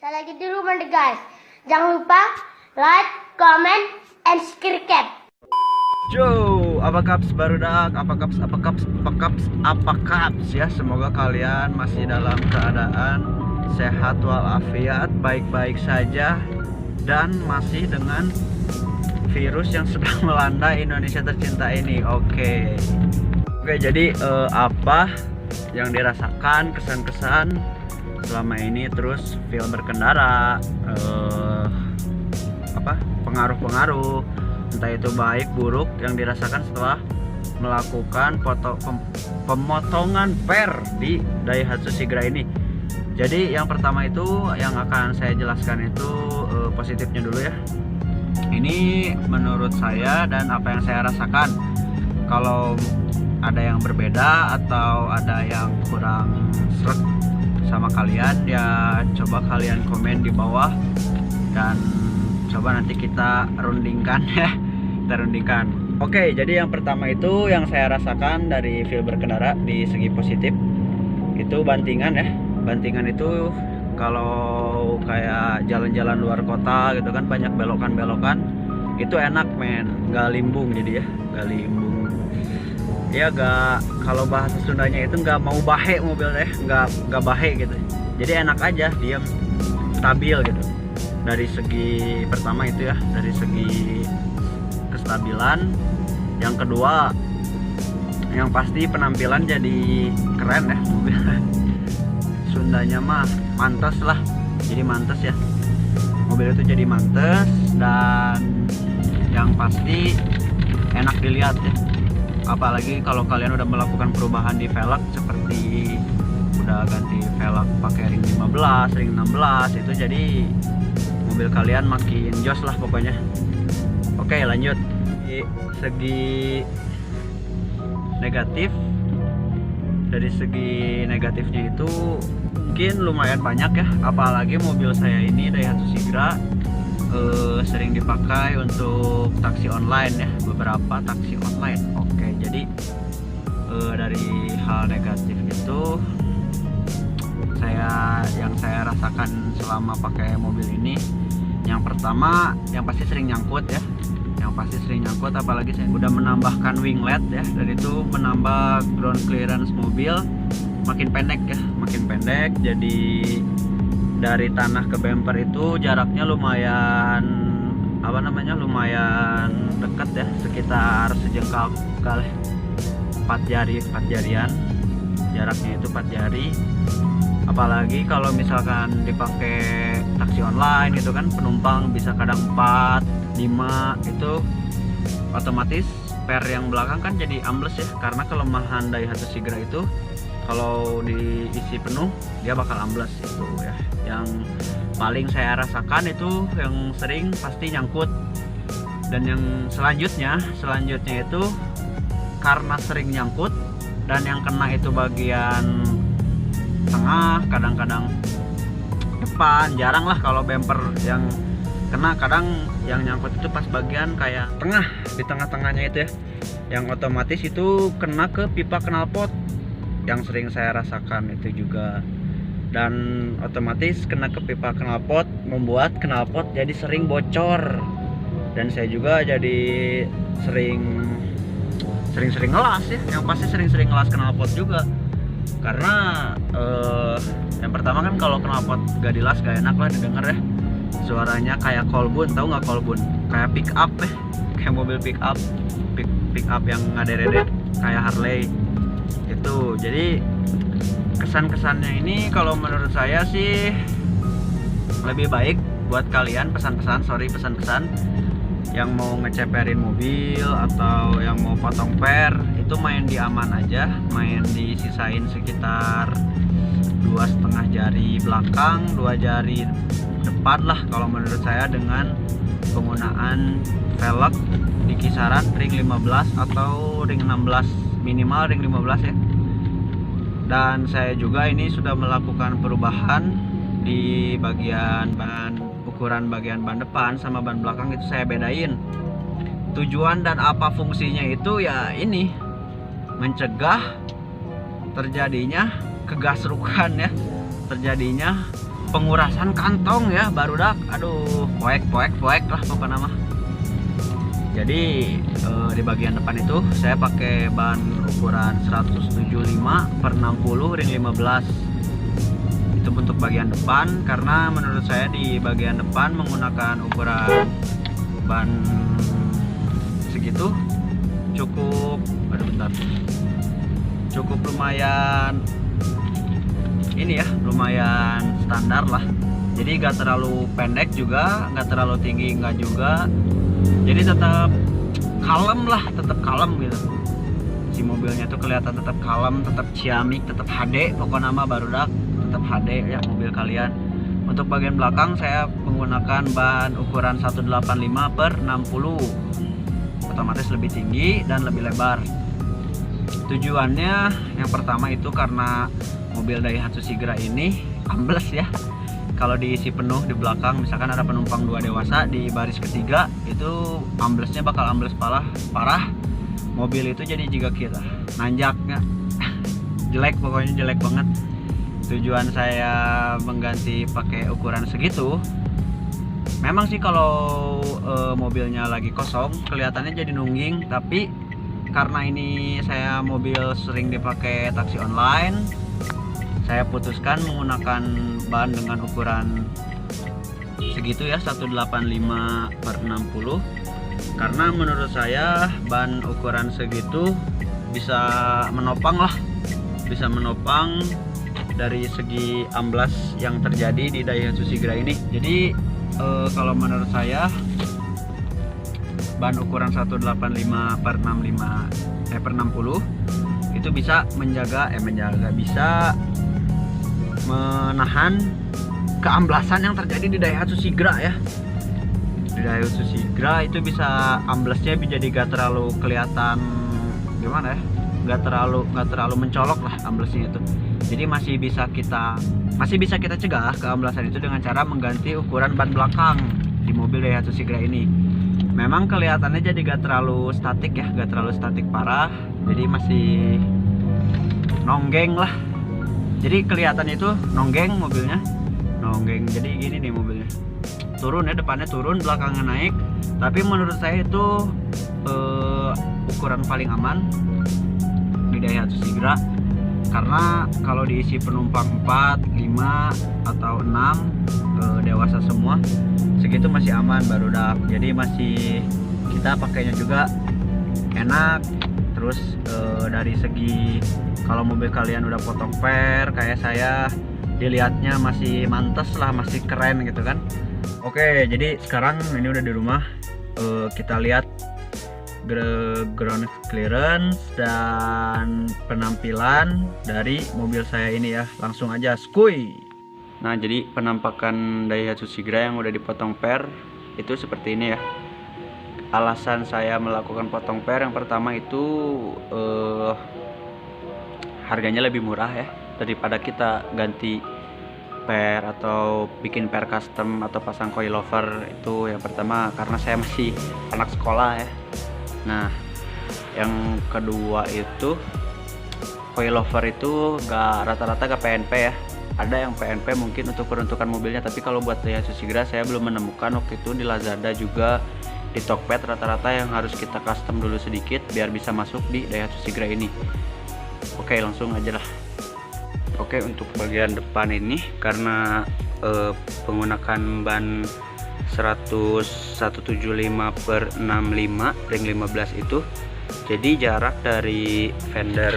Saya lagi di rumah nih guys. Jangan lupa like, comment, and subscribe. Yo, apa kaps barudak, apa kaps ya. Semoga kalian masih dalam keadaan sehat walafiat, baik-baik saja, dan masih dengan virus yang sedang melanda Indonesia tercinta ini. Oke, jadi apa yang dirasakan, kesan-kesan selama ini, terus feel berkendara, pengaruh-pengaruh entah itu baik buruk yang dirasakan setelah melakukan pemotongan per di Daihatsu Sigra ini. Jadi yang pertama itu yang akan saya jelaskan itu positifnya dulu ya. Ini menurut saya dan apa yang saya rasakan. Kalau ada yang berbeda atau ada yang kurang sreg sama kalian, ya coba kalian komen di bawah dan coba nanti kita rundingkan ya. Kita rundingkan. Oke, jadi yang pertama itu yang saya rasakan dari feel berkendara di segi positif itu bantingan ya. Bantingan itu kalau kayak jalan-jalan luar kota gitu kan, banyak belokan-belokan, itu enak men, nggak limbung. Jadi ya nggak limbung ya, nggak, kalau bahasa Sundanya itu nggak mau bahe mobilnya, nggak bahe gitu. Jadi enak aja, diam, stabil gitu. Dari segi pertama itu ya, dari segi kestabilan. Yang kedua, yang pasti penampilan jadi keren ya mobil. Sundanya mah mantes lah, jadi mantes ya, mobil itu jadi mantes. Dan yang pasti enak dilihat ya, apalagi kalau kalian udah melakukan perubahan di velg, seperti udah ganti velg pakai ring 15, ring 16, itu jadi mobil kalian makin jos lah pokoknya. Oke, lanjut. Di segi negatif, dari segi negatifnya itu mungkin lumayan banyak ya, apalagi mobil saya ini Daihatsu Sigra sering dipakai untuk taksi online ya, beberapa taksi online. Oke, jadi dari hal negatif itu yang saya rasakan selama pakai mobil ini, yang pertama yang pasti sering nyangkut ya, apalagi saya udah menambahkan winglet ya, dan itu menambah ground clearance mobil makin pendek ya, jadi dari tanah ke bumper itu jaraknya lumayan lumayan dekat ya, sekitar sejengkal kali, 4 jarian jaraknya itu, 4 jari. Apalagi kalau misalkan dipakai taksi online gitu kan, penumpang bisa kadang 4, 5, itu otomatis per yang belakang kan jadi ambles ya, karena kelemahan Daihatsu Sigra itu kalau diisi penuh dia bakal ambles itu ya. Yang paling saya rasakan itu yang sering pasti nyangkut. Dan yang selanjutnya itu karena sering nyangkut dan yang kena itu bagian tengah, kadang-kadang depan, jarang lah kalau bumper yang kena. Kadang yang nyangkut itu pas bagian kayak tengah, di tengah-tengahnya itu ya, yang otomatis itu kena ke pipa knalpot, yang sering saya rasakan itu juga. Dan otomatis kena ke pipa knalpot membuat knalpot jadi sering bocor, dan saya juga jadi sering ngelas ya, yang pasti sering ngelas knalpot juga. Karena yang pertama kan kalau knalpot gak dilas gak enak lah didengar ya, suaranya kayak kolbun, tahu nggak kolbun? Kayak pick up ya, kayak mobil pick up yang ngaderet kayak Harley itu. Jadi kesan-kesannya ini kalau menurut saya sih lebih baik buat kalian, pesan-pesan yang mau ngeceperin mobil atau yang mau potong per, itu main di aman aja, main disisain sekitar 2,5 jari belakang, 2 jari depan lah kalau menurut saya, dengan penggunaan velg di kisaran ring 15 atau ring 16, minimal ring 15 ya. Dan saya juga ini sudah melakukan perubahan di bagian ukuran bagian ban depan sama ban belakang, itu saya bedain. Tujuan dan apa fungsinya itu ya ini mencegah terjadinya kegasrukan ya, terjadinya pengurasan kantong ya barudak. Aduh, poek lah pokoknya mah. Jadi di bagian depan itu saya pakai ban ukuran 175/60 ring 15. Itu untuk bagian depan, karena menurut saya di bagian depan menggunakan ukuran ban segitu cukup, cukup lumayan ini ya, lumayan standar lah. Jadi gak terlalu pendek juga, gak terlalu tinggi gak juga, jadi tetap kalem lah, tetap kalem gitu. Si mobilnya tuh kelihatan tetap kalem, tetap ciamik, tetap HD pokoknya mah barudak, tetap HD ya mobil kalian. Untuk bagian belakang saya menggunakan ban ukuran 185/60, otomatis lebih tinggi dan lebih lebar. Tujuannya yang pertama itu karena mobil Daihatsu Sigra ini ambles ya. Kalau diisi penuh di belakang, misalkan ada penumpang 2 dewasa di baris ketiga, itu amblesnya bakal ambles parah. Mobil itu jadi jika kita nanjaknya jelek, pokoknya jelek banget. Tujuan saya mengganti pakai ukuran segitu, memang sih kalau mobilnya lagi kosong kelihatannya jadi nungging, tapi karena ini saya mobil sering dipakai taksi online, saya putuskan menggunakan ban dengan ukuran segitu ya, 185/60, karena menurut saya ban ukuran segitu bisa menopang lah, bisa menopang dari segi amblas yang terjadi di Daihatsu Sigra ini. Jadi kalau menurut saya ban ukuran 185/60 itu bisa bisa menahan keamblasan yang terjadi di Daihatsu Sigra ya. Di Daihatsu Sigra itu bisa amblesnya jadi gak terlalu kelihatan gimana ya, gak terlalu mencolok lah amblesnya itu. Jadi masih bisa kita cegah keamblasan itu dengan cara mengganti ukuran ban belakang di mobil Daihatsu Sigra ini. Memang kelihatannya jadi gak terlalu statik ya, gak terlalu statik parah, jadi masih nonggeng lah. Jadi kelihatannya itu nonggeng mobilnya, nonggeng. Jadi gini nih mobilnya, turun ya, depannya turun, belakangnya naik. Tapi menurut saya itu ukuran paling aman di Daihatsu Sigra, karena kalau diisi penumpang 4, 5 atau 6 dewasa semua, segitu masih aman barudak. Jadi masih kita pakainya juga enak. Terus dari segi kalau mobil kalian udah potong per kayak saya, dilihatnya masih mantes lah, masih keren gitu kan. Oke, jadi sekarang ini udah di rumah, kita lihat ground clearance dan penampilan dari mobil saya ini ya. Langsung aja skuy. Nah, jadi penampakan Daihatsu Sigra yang udah dipotong per itu seperti ini ya. Alasan saya melakukan potong per, yang pertama itu harganya lebih murah ya, daripada kita ganti per atau bikin per custom atau pasang coilover. Itu yang pertama, karena saya masih anak sekolah ya. Nah, yang kedua itu coilover itu rata-rata gak PNP ya. Ada yang PNP mungkin untuk peruntukan mobilnya, tapi kalau buat Daihatsu Sigra saya belum menemukan. Waktu itu di Lazada juga, di Tokped, rata-rata yang harus kita custom dulu sedikit biar bisa masuk di Daihatsu Sigra ini. Oke, langsung aja lah. Oke, untuk bagian depan ini karena menggunakan ban 175/65 ring 15 itu, jadi jarak dari fender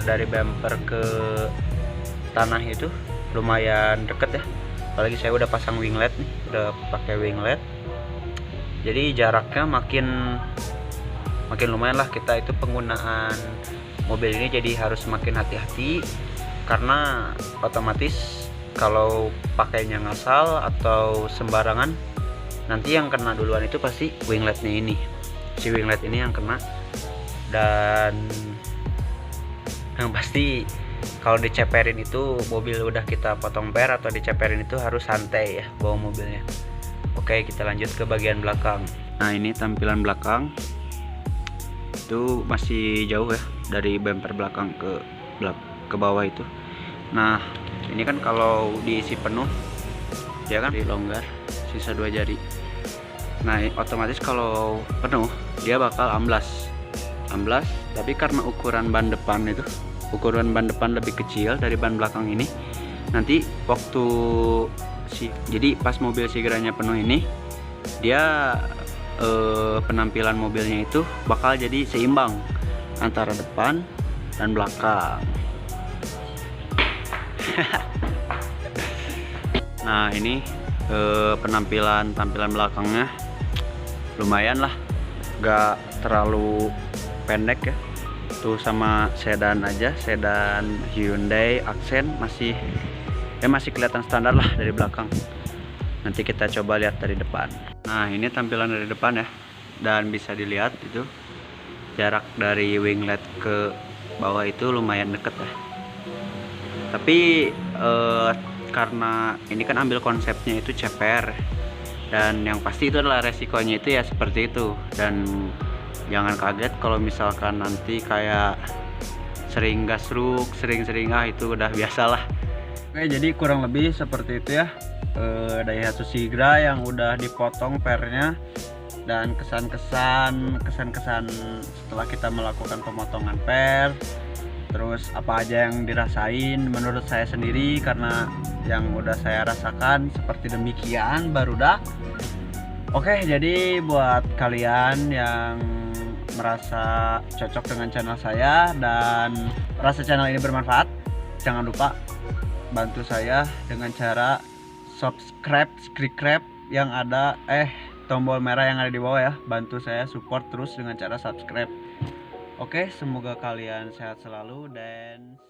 dari bumper ke tanah itu lumayan deket ya. Apalagi saya udah pasang winglet nih, udah pakai winglet, jadi jaraknya makin lumayan lah. Kita itu penggunaan mobil ini jadi harus makin hati-hati, karena otomatis kalau pakainya ngasal atau sembarangan, nanti yang kena duluan itu pasti wingletnya ini. Si winglet ini yang kena. Dan yang pasti kalau diceperin itu, mobil udah kita potong per atau diceperin itu harus santai ya bawa mobilnya. Oke, kita lanjut ke bagian belakang. Nah, ini tampilan belakang itu masih jauh ya dari bumper belakang ke bawah itu. Nah, Ini kan kalau diisi penuh dia kan dilonggar sisa 2 jari. Nah otomatis kalau penuh dia bakal amblas, tapi karena ukuran ban depan lebih kecil dari ban belakang ini, nanti waktu jadi pas mobil Sigranya penuh ini, dia penampilan mobilnya itu bakal jadi seimbang antara depan dan belakang. Nah ini tampilan belakangnya lumayan lah, gak terlalu pendek ya. Tuh sama sedan aja, sedan Hyundai Accent masih kelihatan standar lah dari belakang. Nanti kita coba lihat dari depan. Nah ini tampilan dari depan ya, dan bisa dilihat itu jarak dari winglet ke bawah itu lumayan deket ya. Tapi karena ini kan ambil konsepnya itu CPR, dan yang pasti itu adalah resikonya itu ya seperti itu. Dan jangan kaget kalau misalkan nanti kayak sering gasruk, sering-sering itu udah biasalah. Oke, jadi kurang lebih seperti itu ya Daihatsu Sigra yang udah dipotong pernya, dan kesan-kesan setelah kita melakukan pemotongan per, terus apa aja yang dirasain menurut saya sendiri, karena yang udah saya rasakan seperti demikian baru dah. Oke, jadi buat kalian yang merasa cocok dengan channel saya dan merasa channel ini bermanfaat, jangan lupa bantu saya dengan cara subscribe yang ada tombol merah yang ada di bawah ya. Bantu saya support terus dengan cara subscribe. Oke, semoga kalian sehat selalu dan